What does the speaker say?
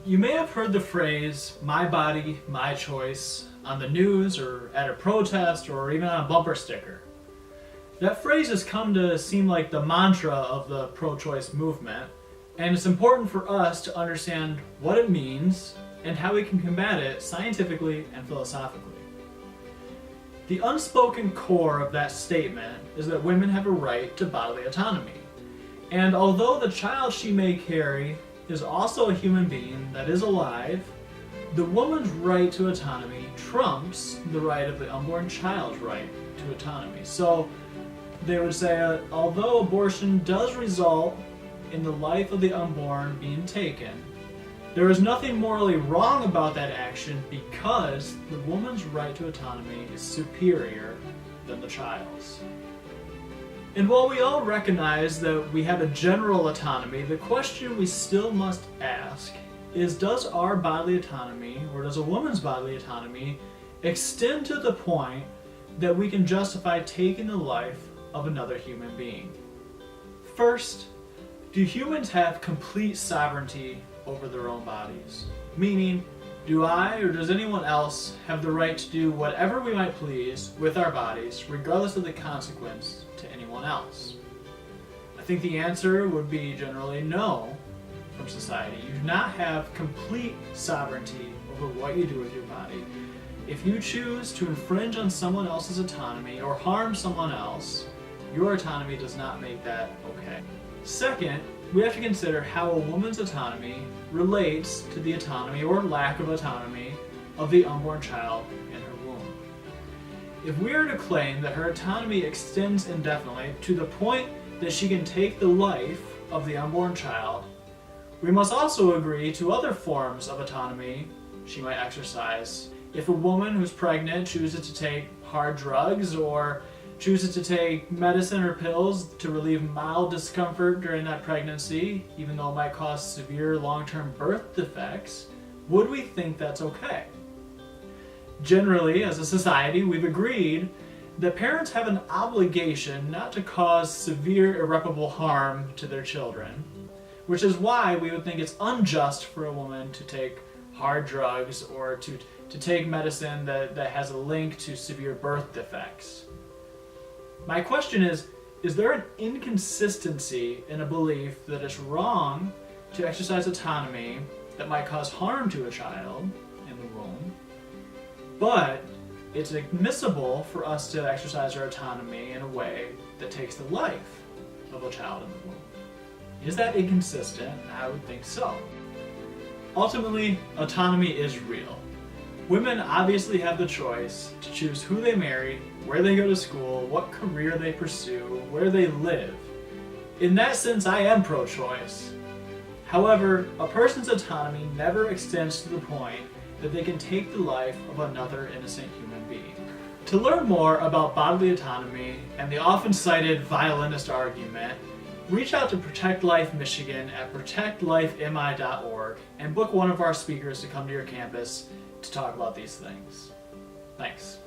You may have heard the phrase, "my body, my choice," on the news or at a protest or even on a bumper sticker. That phrase has come to seem like the mantra of the pro-choice movement, and it's important for us to understand what it means and how we can combat it scientifically and philosophically. The unspoken core of that statement is that women have a right to bodily autonomy. And although the child she may carry is also a human being that is alive, the woman's right to autonomy trumps the right of the unborn child's right to autonomy. So they would say, although abortion does result in the life of the unborn being taken, there is nothing morally wrong about that action because the woman's right to autonomy is superior than the child's. And while we all recognize that we have a general autonomy, the question we still must ask is, does our bodily autonomy, or does a woman's bodily autonomy, extend to the point that we can justify taking the life of another human being? First, do humans have complete sovereignty over their own bodies? Meaning, do I or does anyone else have the right to do whatever we might please with our bodies, regardless of the consequence to anyone else? I think the answer would be generally no from society. You do not have complete sovereignty over what you do with your body. If you choose to infringe on someone else's autonomy or harm someone else, your autonomy does not make that okay. Second, we have to consider how a woman's autonomy relates to the autonomy or lack of autonomy of the unborn child in her womb. If we are to claim that her autonomy extends indefinitely to the point that she can take the life of the unborn child, we must also agree to other forms of autonomy she might exercise. If a woman who's pregnant chooses to take hard drugs or chooses to take medicine or pills to relieve mild discomfort during that pregnancy, even though it might cause severe long-term birth defects, would we think that's okay? Generally, as a society, we've agreed that parents have an obligation not to cause severe irreparable harm to their children, which is why we would think it's unjust for a woman to take hard drugs or to take medicine that has a link to severe birth defects. My question is there an inconsistency in a belief that it's wrong to exercise autonomy that might cause harm to a child in the womb, but it's admissible for us to exercise our autonomy in a way that takes the life of a child in the womb? Is that inconsistent? I would think so. Ultimately, autonomy is real. Women obviously have the choice to choose who they marry, where they go to school, what career they pursue, where they live. In that sense, I am pro-choice. However, a person's autonomy never extends to the point that they can take the life of another innocent human being. To learn more about bodily autonomy and the often cited violinist argument, reach out to Protect Life Michigan at protectlifemi.org and book one of our speakers to come to your campus to talk about these things. Thanks.